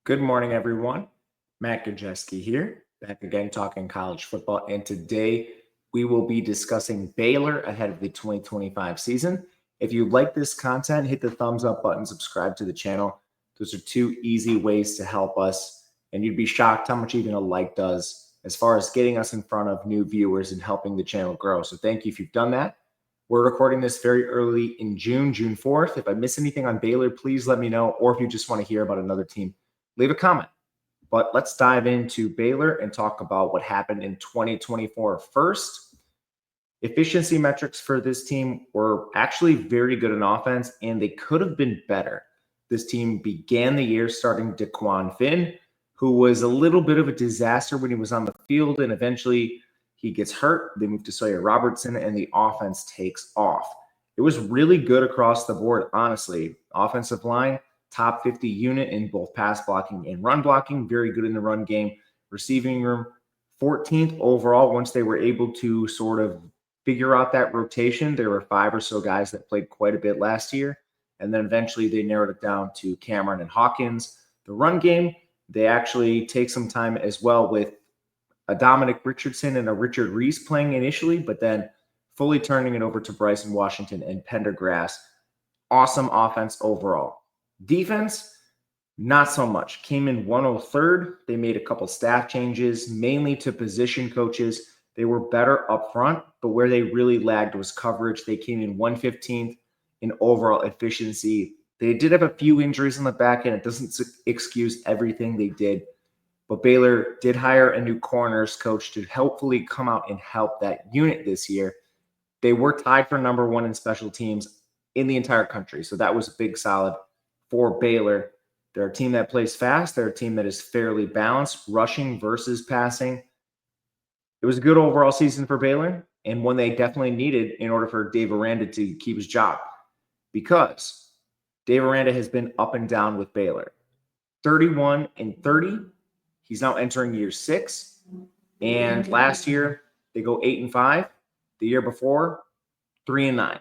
Good morning, everyone. Matt Gajewski here, back again talking college football. And today we will be discussing Baylor ahead of the 2025 season. If you like this content, hit the thumbs up button, subscribe to the channel. Those are two easy ways to help us. And you'd be shocked how much even a like does as far as getting us in front of new viewers and helping the channel grow. So thank you if you've done that. We're recording this very early in June 4th. If I miss anything on Baylor, please let me know. Or if you just want to hear about another team, leave a comment. But let's dive into Baylor and talk about what happened in 2024 first. Efficiency metrics for this team were actually very good in offense, and they could have been better. This team began the year starting DeQuan Finn, who was a little bit of a disaster when he was on the field, and eventually he gets hurt. They move to Sawyer Robertson, and the offense takes off. It was really good across the board, honestly. Offensive line, top 50 unit in both pass blocking and run blocking, very good in the run game. Receiving room, 14th overall. Once they were able to sort of figure out that rotation, there were 5 or so guys that played quite a bit last year. And then eventually they narrowed it down to Cameron and Hawkins. The run game, they actually take some time as well with a Dominic Richardson and a Richard Reese playing initially, but then fully turning it over to Bryson Washington and Pendergrass. Awesome offense overall. Defense, not so much. Came in 103rd. They made a couple staff changes, mainly to position coaches. They were better up front, but where they really lagged was coverage. They came in 115th in overall efficiency. They did have a few injuries on the back end. It doesn't excuse everything they did, but Baylor did hire a new corners coach to hopefully come out and help that unit this year. They were tied for number 1 in special teams in the entire country, so that was a big solid for Baylor. They're a team that plays fast. They're a team that is fairly balanced, rushing versus passing. It was a good overall season for Baylor, and one they definitely needed in order for Dave Aranda to keep his job, because Dave Aranda has been up and down with Baylor. 31-30. He's now entering year 6. And last year, they go 8-5. The year before, 3-9.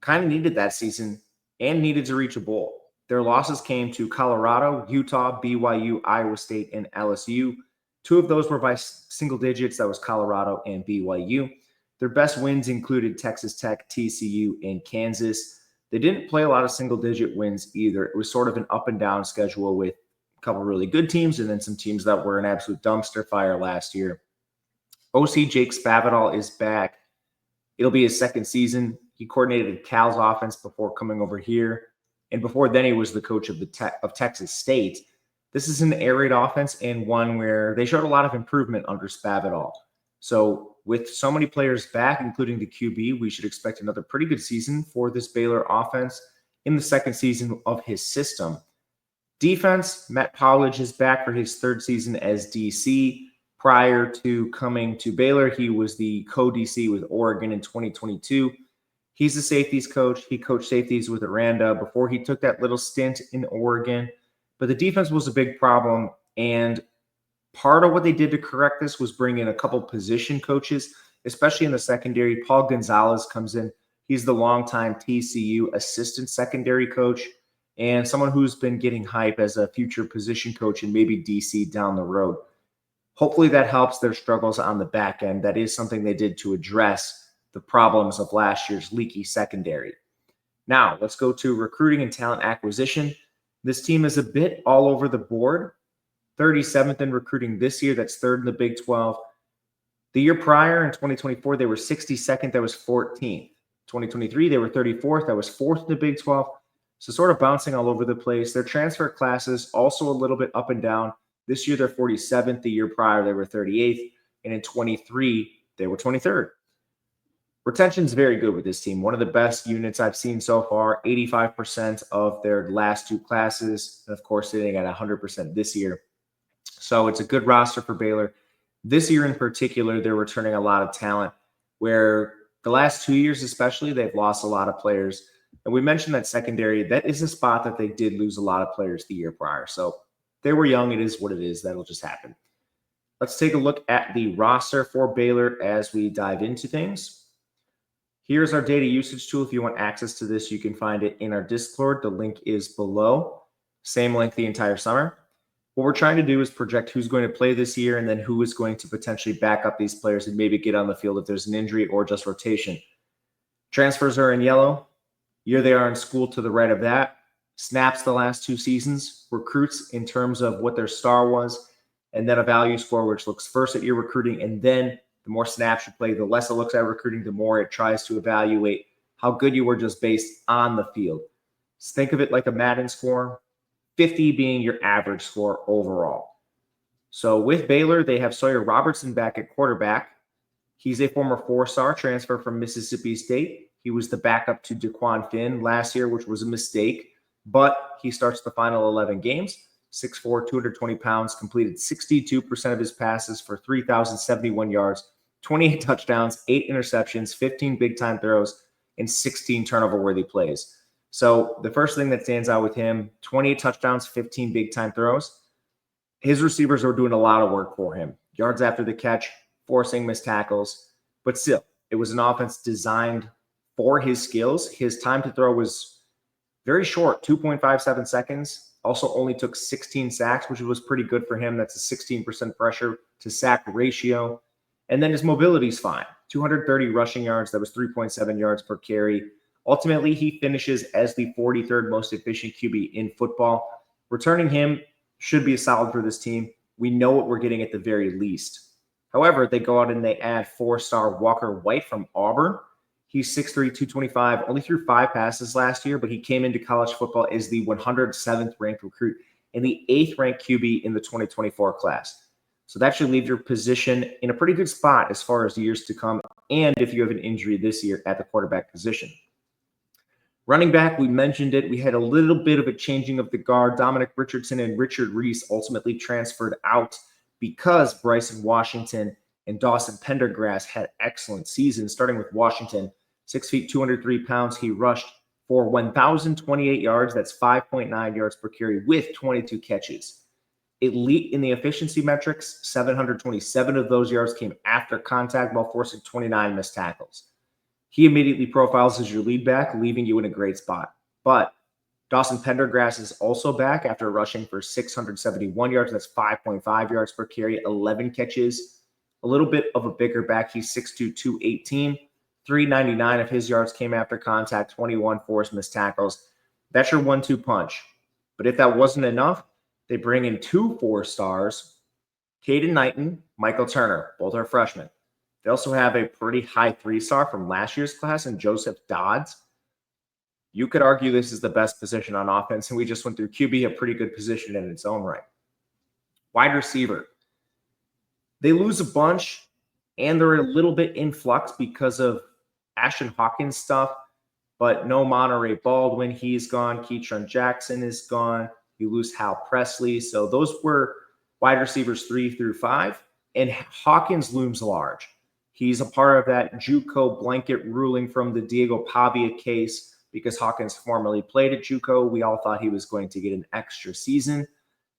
Kind of needed that season and needed to reach a bowl. Their losses came to Colorado, Utah, BYU, Iowa State, and LSU. 2 of those were by single digits. That was Colorado and BYU. Their best wins included Texas Tech, TCU, and Kansas. They didn't play a lot of single-digit wins either. It was sort of an up-and-down schedule with a couple really good teams and then some teams that were an absolute dumpster fire last year. OC Jake Spavital is back. It'll be his second season. He coordinated Cal's offense before coming over here. And before then, he was the coach of Texas State. This is an air raid offense and one where they showed a lot of improvement under Spavital. So with so many players back, including the QB, we should expect another pretty good season for this Baylor offense in the second season of his system. Defense, Matt Powledge is back for his 3rd season as DC. Prior to coming to Baylor, he was the co-DC with Oregon in 2022. He's a safeties coach. He coached safeties with Aranda before he took that little stint in Oregon. But the defense was a big problem, and part of what they did to correct this was bring in a couple position coaches, especially in the secondary. Paul Gonzalez comes in. He's the longtime TCU assistant secondary coach and someone who's been getting hype as a future position coach and maybe DC down the road. Hopefully that helps their struggles on the back end. That is something they did to address the problems of last year's leaky secondary. Now, let's go to recruiting and talent acquisition. This team is a bit all over the board. 37th in recruiting this year. That's 3rd in the Big 12. The year prior, in 2024, they were 62nd. That was 14th. 2023, they were 34th. That was 4th in the Big 12. So sort of bouncing all over the place. Their transfer classes also a little bit up and down. This year, they're 47th. The year prior, they were 38th. And in 23, they were 23rd. Retention is very good with this team. One of the best units I've seen so far, 85% of their last 2 classes. And of course, they got 100% this year. So it's a good roster for Baylor. This year in particular, they're returning a lot of talent, where the last 2 years especially, they've lost a lot of players. And we mentioned that secondary, that is a spot that they did lose a lot of players the year prior. So they were young. It is what it is. That'll just happen. Let's take a look at the roster for Baylor as we dive into things. Here's our data usage tool. If you want access to this, you can find it in our Discord. The link is below. Same link the entire summer. What we're trying to do is project who's going to play this year and then who is going to potentially back up these players and maybe get on the field if there's an injury or just rotation. Transfers are in yellow. Year they are in school to the right of that. Snaps the last 2 seasons. Recruits in terms of what their star was. And then a value score, which looks first at your recruiting. And then the more snaps you play, the less it looks at recruiting, the more it tries to evaluate how good you were just based on the field. So think of it like a Madden score, 50 being your average score overall. So with Baylor, they have Sawyer Robertson back at quarterback. He's a former 4-star transfer from Mississippi State. He was the backup to DeQuan Finn last year, which was a mistake, but he starts the final 11 games. 6'4", 220 pounds, completed 62% of his passes for 3,071 yards, 28 touchdowns, 8 interceptions, 15 big-time throws, and 16 turnover-worthy plays. So the first thing that stands out with him, 28 touchdowns, 15 big-time throws. His receivers were doing a lot of work for him. Yards after the catch, forcing missed tackles. But still, it was an offense designed for his skills. His time to throw was very short, 2.57 seconds. Also only took 16 sacks, which was pretty good for him. That's a 16% pressure to sack ratio. And then his mobility is fine. 230 rushing yards. That was 3.7 yards per carry. Ultimately, he finishes as the 43rd most efficient QB in football. Returning him should be a solid for this team. We know what we're getting at the very least. However, they go out and they add 4-star Walker White from Auburn. He's 6'3", 225, only threw 5 passes last year, but he came into college football as the 107th ranked recruit and the 8th ranked QB in the 2024 class. So that should leave your position in a pretty good spot as far as years to come, and if you have an injury this year at the quarterback position. Running back, we mentioned it. We had a little bit of a changing of the guard. Dominic Richardson and Richard Reese ultimately transferred out because Bryson Washington and Dawson Pendergrass had excellent seasons, starting with Washington. 6 feet, 203 pounds. He rushed for 1,028 yards. That's 5.9 yards per carry with 22 catches. Elite in the efficiency metrics. 727 of those yards came after contact while forcing 29 missed tackles. He immediately profiles as your lead back, leaving you in a great spot. But Dawson Pendergrass is also back after rushing for 671 yards. That's 5.5 yards per carry, 11 catches. A little bit of a bigger back. He's 6'2", 218. 399 of his yards came after contact, 21 forced missed tackles. That's your 1-2 punch. But if that wasn't enough, they bring in 2 4-stars, Caden Knighton, Michael Turner. Both are freshmen. They also have a pretty high 3-star from last year's class in Joseph Dodds. You could argue this is the best position on offense, and we just went through QB, a pretty good position in its own right. Wide receiver. They lose a bunch, and they're a little bit in flux because of Ashton Hawkins stuff, but no Monterey Baldwin. He's gone. Keatron Jackson is gone. You lose Hal Presley. So those were wide receivers 3 through 5, and Hawkins looms large. He's a part of that JUCO blanket ruling from the Diego Pavia case because Hawkins formerly played at JUCO. We all thought he was going to get an extra season,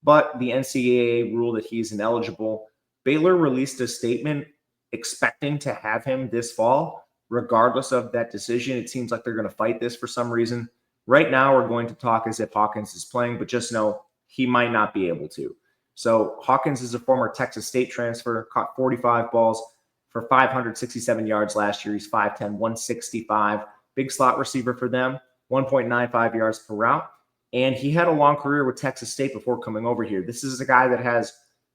but the NCAA ruled that he's ineligible. Baylor released a statement expecting to have him this fall. Regardless of that decision, it seems like they're going to fight this for some reason. Right now, we're going to talk as if Hawkins is playing, but just know he might not be able to. So Hawkins is a former Texas State transfer, caught 45 balls for 567 yards last year. He's 5'10", 165. Big slot receiver for them, 1.95 yards per route. And he had a long career with Texas State before coming over here. This is a guy that has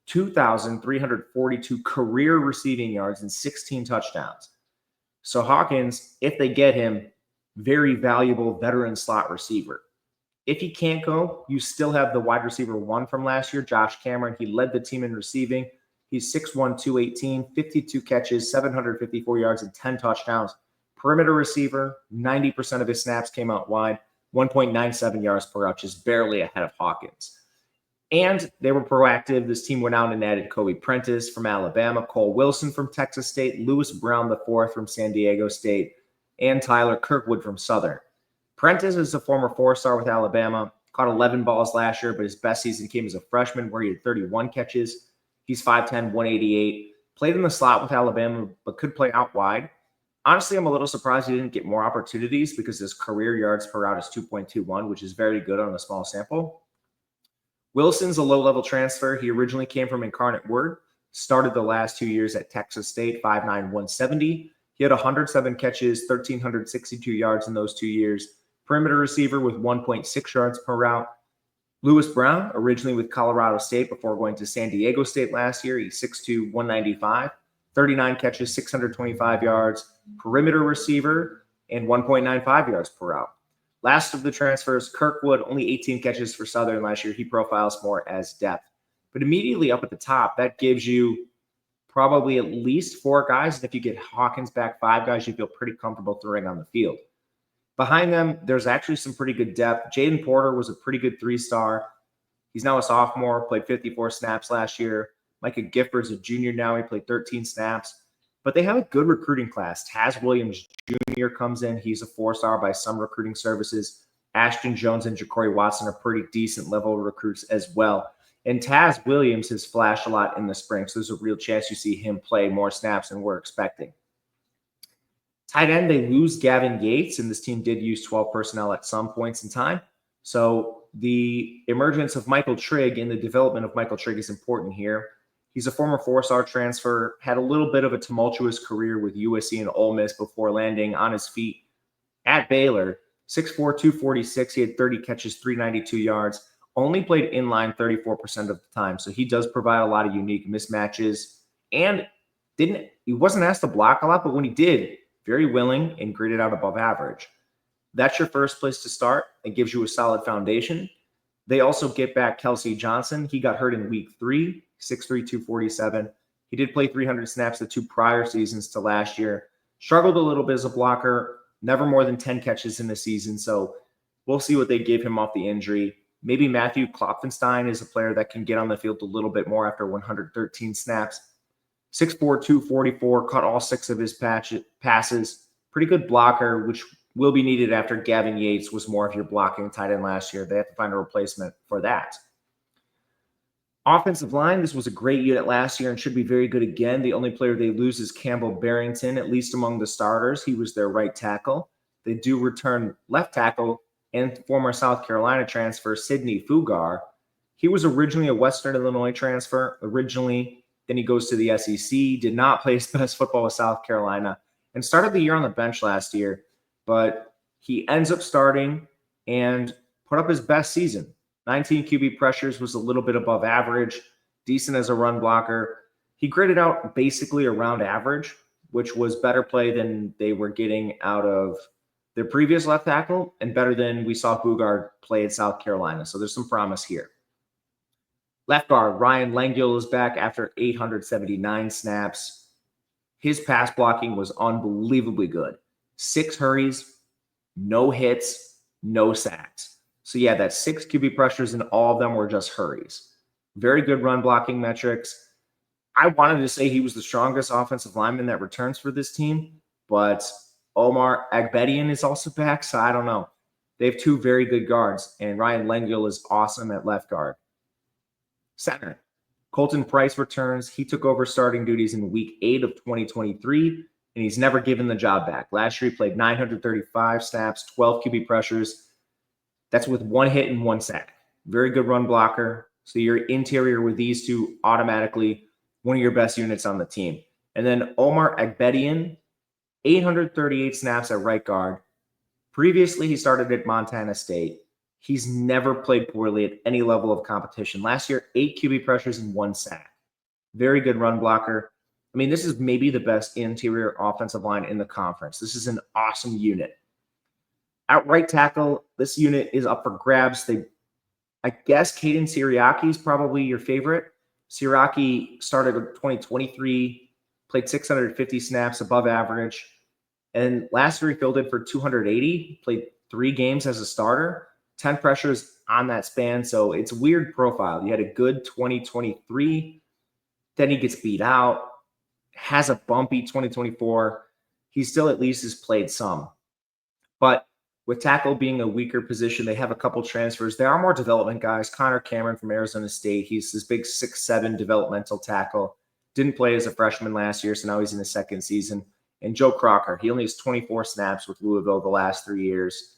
2,342 career receiving yards and 16 touchdowns. So Hawkins, if they get him, very valuable veteran slot receiver. If he can't go, you still have the wide receiver 1 from last year, Josh Cameron. He led the team in receiving. He's 6'1", 218, 52 catches, 754 yards, and 10 touchdowns. Perimeter receiver, 90% of his snaps came out wide, 1.97 yards per route, just barely ahead of Hawkins. And they were proactive. This team went out and added Kobe Prentice from Alabama, Cole Wilson from Texas State, Lewis Brown IV from San Diego State, and Tyler Kirkwood from Southern. Prentice is a former 4-star with Alabama, caught 11 balls last year, but his best season came as a freshman where he had 31 catches. He's 5'10", 188, played in the slot with Alabama, but could play out wide. Honestly, I'm a little surprised he didn't get more opportunities because his career yards per route is 2.21, which is very good on a small sample. Wilson's a low-level transfer. He originally came from Incarnate Word, started the last 2 years at Texas State, 5'9", 170. He had 107 catches, 1,362 yards in those 2 years. Perimeter receiver with 1.6 yards per route. Lewis Brown, originally with Colorado State before going to San Diego State last year. He's 6'2", 195, 39 catches, 625 yards. Perimeter receiver and 1.95 yards per route. Last of the transfers, Kirkwood, only 18 catches for Southern last year. He profiles more as depth. But immediately up at the top, that gives you probably at least 4 guys. And if you get Hawkins back, 5 guys, you feel pretty comfortable throwing on the field. Behind them, there's actually some pretty good depth. Jaden Porter was a pretty good 3-star. He's now a sophomore, played 54 snaps last year. Micah Gifford's a junior now. He played 13 snaps. But they have a good recruiting class. Taz Williams Jr. comes in. He's a 4-star by some recruiting services. Ashton Jones and Ja'Cory Watson are pretty decent level recruits as well. And Taz Williams has flashed a lot in the spring, so there's a real chance you see him play more snaps than we're expecting. Tight end, they lose Gavin Yates, and this team did use 12 personnel at some points in time. So the emergence of Michael Trigg and the development of Michael Trigg is important here. He's a former 4-star transfer, had a little bit of a tumultuous career with USC and Ole Miss before landing on his feet at Baylor. 6'4", 246. He had 30 catches, 392 yards. Only played inline 34% of the time. So he does provide a lot of unique mismatches. And he wasn't asked to block a lot, but when he did, very willing and graded out above average. That's your first place to start. It gives you a solid foundation. They also get back Kelsey Johnson. He got hurt in week 3, 6'3", 247. He did play 300 snaps the 2 prior seasons to last year. Struggled a little bit as a blocker, never more than 10 catches in the season. So we'll see what they give him off the injury. Maybe Matthew Klopfenstein is a player that can get on the field a little bit more after 113 snaps. 6'4", 244, caught all 6 of his passes. Pretty good blocker, which will be needed after Gavin Yates was more of your blocking tight end last year. They have to find a replacement for that. Offensive line, this was a great unit last year and should be very good again. The only player they lose is Campbell Barrington, at least among the starters. He was their right tackle. They do return left tackle and former South Carolina transfer Sidney Fugar. He was originally a Western Illinois transfer. Then he goes to the SEC, did not play his best football with South Carolina, and started the year on the bench last year. But he ends up starting and put up his best season. 19 QB pressures, was a little bit above average, decent as a run blocker. He graded out basically around average, which was better play than they were getting out of their previous left tackle and better than we saw Bugard play at South Carolina. So there's some promise here. Left guard, Ryan Langill is back after 879 snaps. His pass blocking was unbelievably good. 6 hurries, no hits, no sacks. So yeah, that's 6 QB pressures and all of them were just hurries. Very good run blocking metrics. I wanted to say he was the strongest offensive lineman that returns for this team, but Omar Agbedian is also back, so I don't know. They have 2 very good guards, and Ryan Langill is awesome at left guard. Center, Colton Price returns. He took over starting duties in week 8 of 2023, and he's never given the job back. Last year, he played 935 snaps, 12 QB pressures. That's with 1 hit and 1 sack. Very good run blocker. So your interior with these 2 automatically one of your best units on the team. And then Omar Agbedian, 838 snaps at right guard. Previously, he started at Montana State. He's never played poorly at any level of competition. Last year, 8 QB pressures and 1 sack. Very good run blocker. I mean, this is maybe the best interior offensive line in the conference. This is an awesome unit. At right tackle, this unit is up for grabs. I guess Caden Siriaki is probably your favorite. Siriaki started in 2023, played 650 snaps above average. And last year he filled in for 280, played 3 games as a starter, 10 pressures on that span. So it's a weird profile. You had a good 2023, then he gets beat out, has a bumpy 2024. He still at least has played some. But with tackle being a weaker position, they have a couple transfers. There are more development guys. Connor Cameron from Arizona State. He's this big 6'7" developmental tackle. Didn't play as a freshman last year, so now he's in his second season. And Joe Crocker, he only has 24 snaps with Louisville the last 3 years.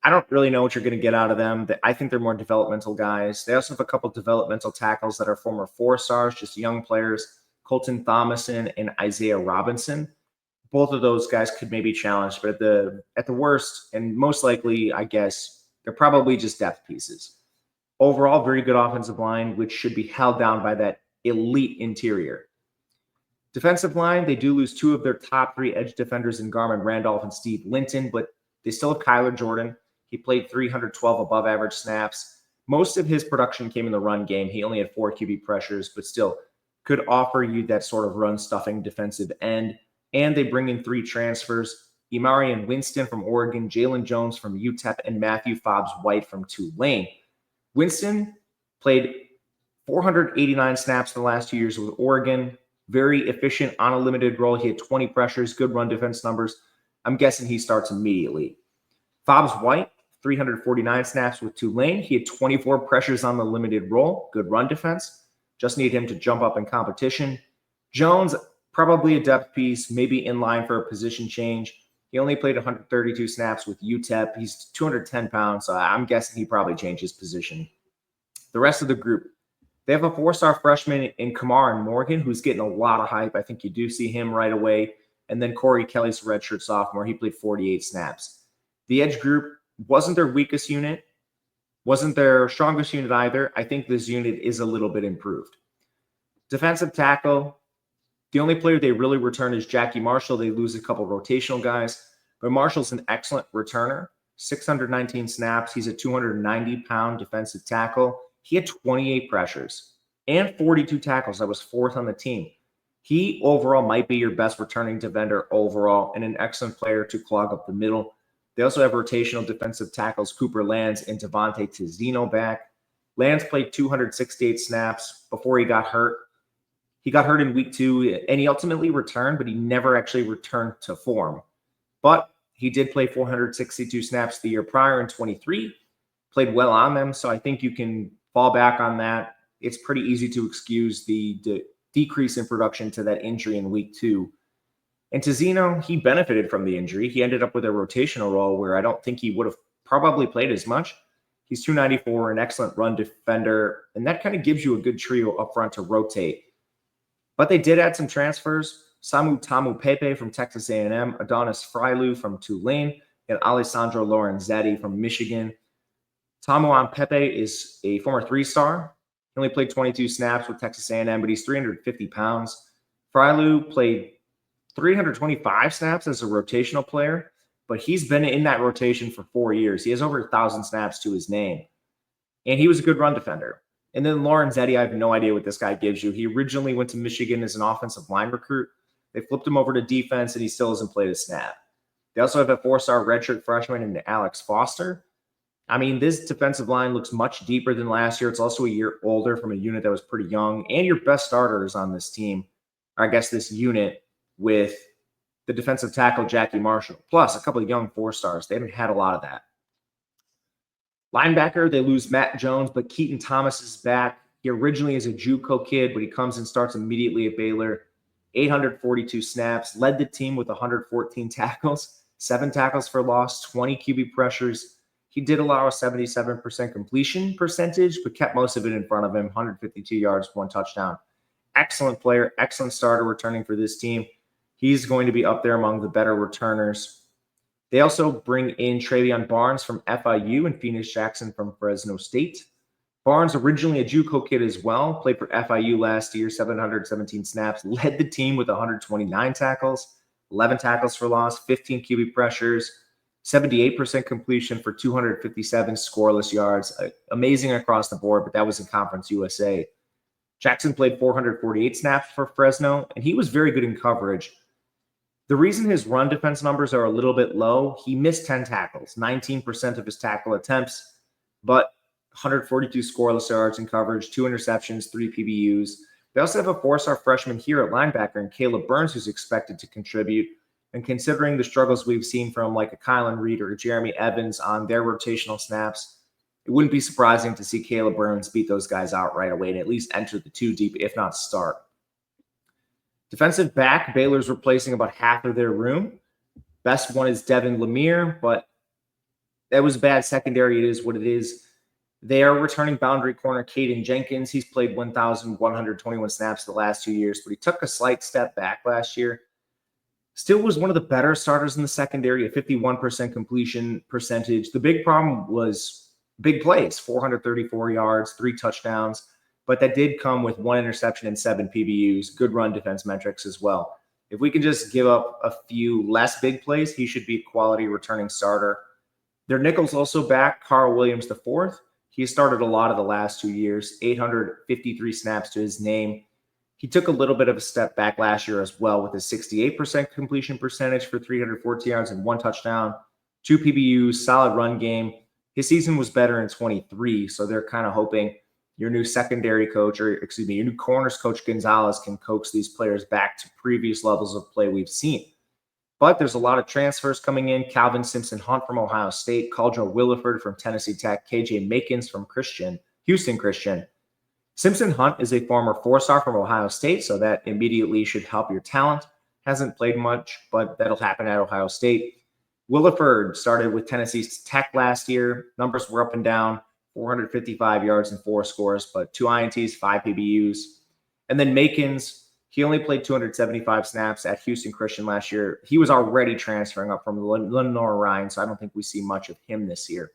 I don't really know what you're going to get out of them. I think they're more developmental guys. They also have a couple developmental tackles that are former 4 stars, just young players, Colton Thomason and Isaiah Robinson. Both of those guys could maybe challenge, but at the worst, and most likely, I guess, they're probably just depth pieces. Overall, very good offensive line, which should be held down by that elite interior. Defensive line, they do lose 2 of their top 3 edge defenders in Garmin Randolph and Steve Linton, but they still have Kyler Jordan. He played 312 above average snaps. Most of his production came in the run game. He only had 4 QB pressures, but still could offer you that sort of run stuffing defensive end. And they bring in 3 transfers: Imarian Winston from Oregon, Jalen Jones from UTEP, and Matthew Fobbs-White from Tulane. Winston played 489 snaps the last 2 years with Oregon. Very efficient on a limited role. He had 20 pressures, good run defense numbers. I'm guessing he starts immediately. Fobbs-White, 349 snaps with Tulane. He had 24 pressures on the limited role, good run defense. Just need him to jump up in competition. Jones, probably a depth piece, maybe in line for a position change. He only played 132 snaps with UTEP. He's 210 pounds, so I'm guessing he probably changes position. The rest of the group, they have a 4-star freshman in Kamar Morgan, who's getting a lot of hype. I think you do see him right away. And then Corey Kelly's redshirt sophomore. He played 48 snaps. The edge group wasn't their weakest unit, wasn't their strongest unit either. I think this unit is a little bit improved. Defensive tackle, the only player they really return is Jackie Marshall. They lose a couple rotational guys, but Marshall's an excellent returner. 619 snaps. He's a 290-pound defensive tackle. He had 28 pressures and 42 tackles. That was 4th on the team. He overall might be your best returning defender overall and an excellent player to clog up the middle. They also have rotational defensive tackles Cooper Lands and Devontae Tizzino back. Lands played 268 snaps before he got hurt. He got hurt in week 2, and he ultimately returned, but he never actually returned to form. But he did play 462 snaps the year prior in 23, played well on them, so I think you can fall back on that. It's pretty easy to excuse the decrease in production to that injury in week 2. And Tizzino, he benefited from the injury. He ended up with a rotational role where I don't think he would have probably played as much. He's 294, an excellent run defender, and that kind of gives you a good trio up front to rotate. But they did add some transfers. Samu Tamu Pepe from Texas A&M, Adonis Frylu from Tulane, and Alessandro Lorenzetti from Michigan. Tamuan Pepe is a former 3-star. He only played 22 snaps with Texas A&M, but he's 350 pounds. Frylu played 325 snaps as a rotational player, but he's been in that rotation for 4 years. He has over 1,000 snaps to his name, and he was a good run defender. And then Lorenzetti, I have no idea what this guy gives you. He originally went to Michigan as an offensive line recruit. They flipped him over to defense, and he still hasn't played a snap. They also have a 4-star redshirt freshman in Alex Foster. I mean, this defensive line looks much deeper than last year. It's also a year older from a unit that was pretty young. And your best starters on this team, or I guess this unit, with the defensive tackle, Jackie Marshall, plus a couple of young 4-stars. They haven't had a lot of that. Linebacker, they lose Matt Jones, but Keaton Thomas is back. He originally is a JUCO kid, but he comes and starts immediately at Baylor. 842 snaps, led the team with 114 tackles, 7 tackles for loss, 20 QB pressures. He did allow a 77% completion percentage, but kept most of it in front of him, 152 yards, 1 touchdown. Excellent player, excellent starter returning for this team. He's going to be up there among the better returners. They also bring in Travion Barnes from FIU and Phoenix Jackson from Fresno State. Barnes, originally a JUCO kid as well, played for FIU last year, 717 snaps, led the team with 129 tackles, 11 tackles for loss, 15 QB pressures, 78% completion for 257 scoreless yards. Amazing across the board, but that was in Conference USA. Jackson played 448 snaps for Fresno, and he was very good in coverage. The reason his run defense numbers are a little bit low, he missed 10 tackles, 19% of his tackle attempts, but 142 scoreless yards in coverage, 2 interceptions, 3 PBUs. They also have a 4-star freshman here at linebacker in Caleb Burns, who's expected to contribute. And considering the struggles we've seen from like a Kylan Reed or a Jeremy Evans on their rotational snaps, it wouldn't be surprising to see Caleb Burns beat those guys out right away and at least enter the 2 deep, if not start. Defensive back, Baylor's replacing about half of their room. Best one is Devin Lemire, but that was a bad secondary. It is what it is. They are returning boundary corner Caden Jenkins. He's played 1,121 snaps the last 2 years, but he took a slight step back last year. Still was one of the better starters in the secondary, a 51% completion percentage. The big problem was big plays, 434 yards, 3 touchdowns, but that did come with 1 interception and 7 PBUs, good run defense metrics as well. If we can just give up a few less big plays, he should be a quality returning starter. Their nickel's also back, Carl Williams IV. He started a lot of the last 2 years, 853 snaps to his name. He took a little bit of a step back last year as well with a 68% completion percentage for 314 yards and 1 touchdown, 2 PBUs, solid run game. His season was better in 23, so they're kind of hoping your new secondary coach, or excuse me, your new corners coach Gonzalez can coax these players back to previous levels of play we've seen. But there's a lot of transfers coming in. Calvin Simpson-Hunt from Ohio State, Caldwell Williford from Tennessee Tech, KJ Makins from Houston Christian. Simpson-Hunt is a former 4-star from Ohio State, so that immediately should help your talent. Hasn't played much, but that'll happen at Ohio State. Williford started with Tennessee Tech last year. Numbers were up and down, 455 yards and 4 scores, but 2 INTs, 5 PBUs. And then Makins, he only played 275 snaps at Houston Christian last year. He was already transferring up from Lenore Ryan, so I don't think we see much of him this year.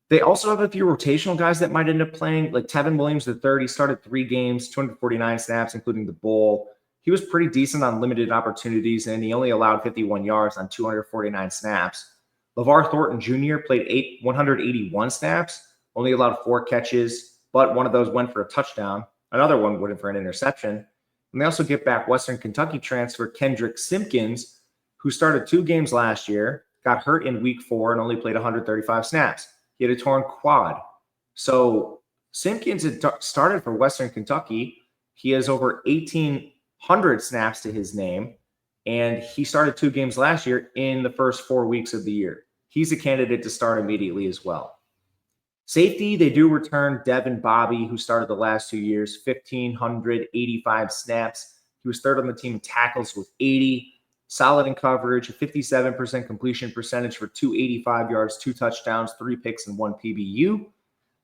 They also have a few rotational guys that might end up playing, like Tevin Williams III. He started 3 games, 249 snaps, including the bowl. He was pretty decent on limited opportunities, and he only allowed 51 yards on 249 snaps. LeVar Thornton Jr. played 181 snaps, only allowed 4 catches, but one of those went for a touchdown. Another one went for an interception. And they also get back Western Kentucky transfer Kendrick Simpkins, who started 2 games last year, got hurt in week 4, and only played 135 snaps. He had a torn quad. So Simpkins had started for Western Kentucky. He has over 1,800 snaps to his name, and he started 2 games last year in the first 4 weeks of the year. He's a candidate to start immediately as well. Safety, they do return Devin Bobby, who started the last 2 years, 1,585 snaps. He was 3rd on the team in tackles with 80. Solid in coverage, a 57% completion percentage for 285 yards, 2 touchdowns, 3 picks, and 1 PBU.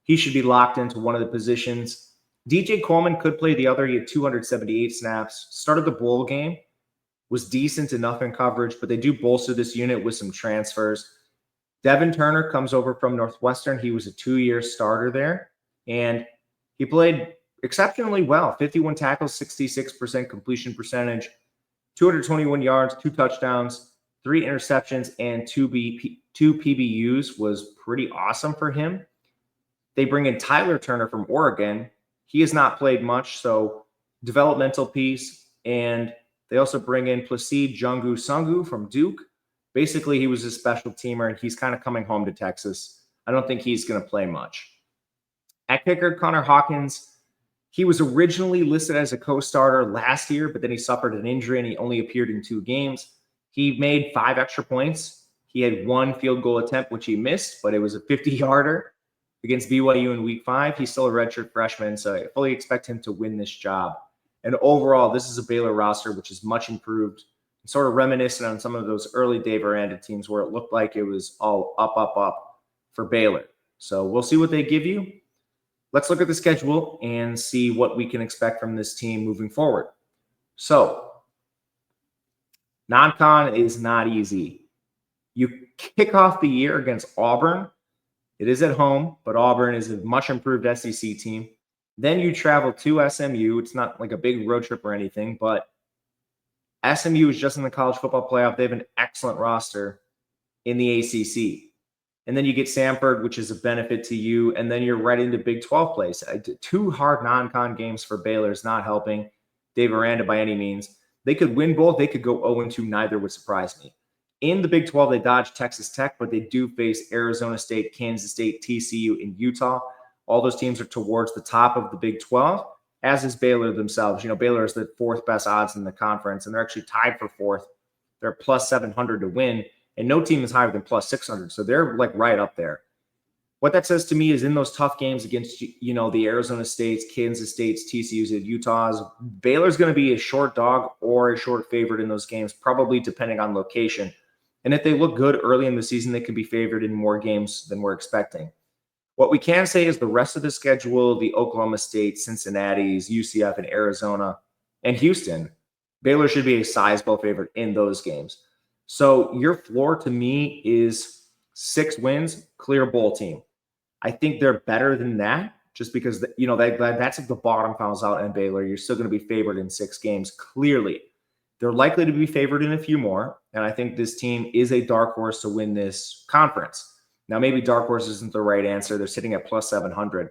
He should be locked into one of the positions. DJ Coleman could play the other. He had 278 snaps, started the bowl game, was decent enough in coverage, but they do bolster this unit with some transfers. Devin Turner comes over from Northwestern. He was a 2-year starter there, and he played exceptionally well. 51 tackles, 66% completion percentage, 221 yards, 2 touchdowns, 3 interceptions, and 2 PBUs was pretty awesome for him. They bring in Tyler Turner from Oregon. He has not played much, so developmental piece. And they also bring in Placide Jungu-Sungu from Duke. Basically, he was a special teamer, and he's kind of coming home to Texas. I don't think he's going to play much. At kicker, Connor Hawkins, he was originally listed as a co-starter last year, but then he suffered an injury, and he only appeared in 2 games. He made 5 extra points. He had 1 field goal attempt, which he missed, but it was a 50-yarder against BYU in week 5. He's still a redshirt freshman, so I fully expect him to win this job. And overall, this is a Baylor roster which is much improved, sort of reminiscent on some of those early Dave Aranda teams where it looked like it was all up for Baylor. So we'll see what they give you. Let's look at the schedule and see what we can expect from this team moving forward. So, non-con is not easy. You kick off the year against Auburn. It is at home, but Auburn is a much improved SEC team. Then you travel to SMU. It's not like a big road trip or anything, but SMU is just in the college football playoff. They have an excellent roster in the ACC. And then you get Samford, which is a benefit to you. And then you're right into Big 12 plays. 2 hard non-con games for Baylor is not helping Dave Aranda by any means. They could win both. They could go 0-2. Neither would surprise me. In the Big 12, they dodge Texas Tech, but they do face Arizona State, Kansas State, TCU, and Utah. All those teams are towards the top of the Big 12, as is Baylor themselves. You know, Baylor is the 4th best odds in the conference, and they're actually tied for 4th. They're plus 700 to win. And no team is higher than plus 600. So they're like right up there. What that says to me is in those tough games against, you know, the Arizona States, Kansas States, TCUs, and Utahs, Baylor's going to be a short dog or a short favorite in those games, probably depending on location. And if they look good early in the season, they could be favored in more games than we're expecting. What we can say is the rest of the schedule, the Oklahoma State, Cincinnati's, UCF, and Arizona, and Houston, Baylor should be a sizable favorite in those games. So your floor to me is 6 wins, clear bowl team. I think they're better than that just because, that's if the bottom falls out in Baylor. You're still going to be favored in 6 games, clearly. They're likely to be favored in a few more, and I think this team is a dark horse to win this conference. Now, maybe dark horse isn't the right answer. They're sitting at plus 700,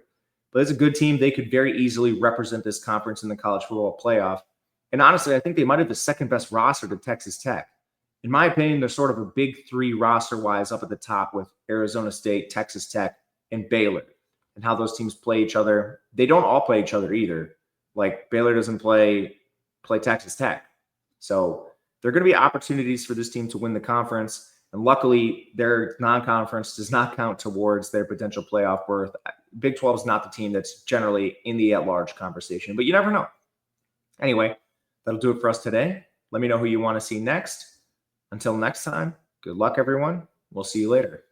but it's a good team. They could very easily represent this conference in the college football playoff. And honestly, I think they might have the second best roster to Texas Tech. In my opinion, they're sort of a big 3 roster-wise up at the top with Arizona State, Texas Tech, and Baylor, and how those teams play each other. They don't all play each other either. Like Baylor doesn't play Texas Tech. So there are going to be opportunities for this team to win the conference. And luckily, their non-conference does not count towards their potential playoff berth. Big 12 is not the team that's generally in the at-large conversation, but you never know. Anyway, that'll do it for us today. Let me know who you want to see next. Until next time, good luck, everyone. We'll see you later.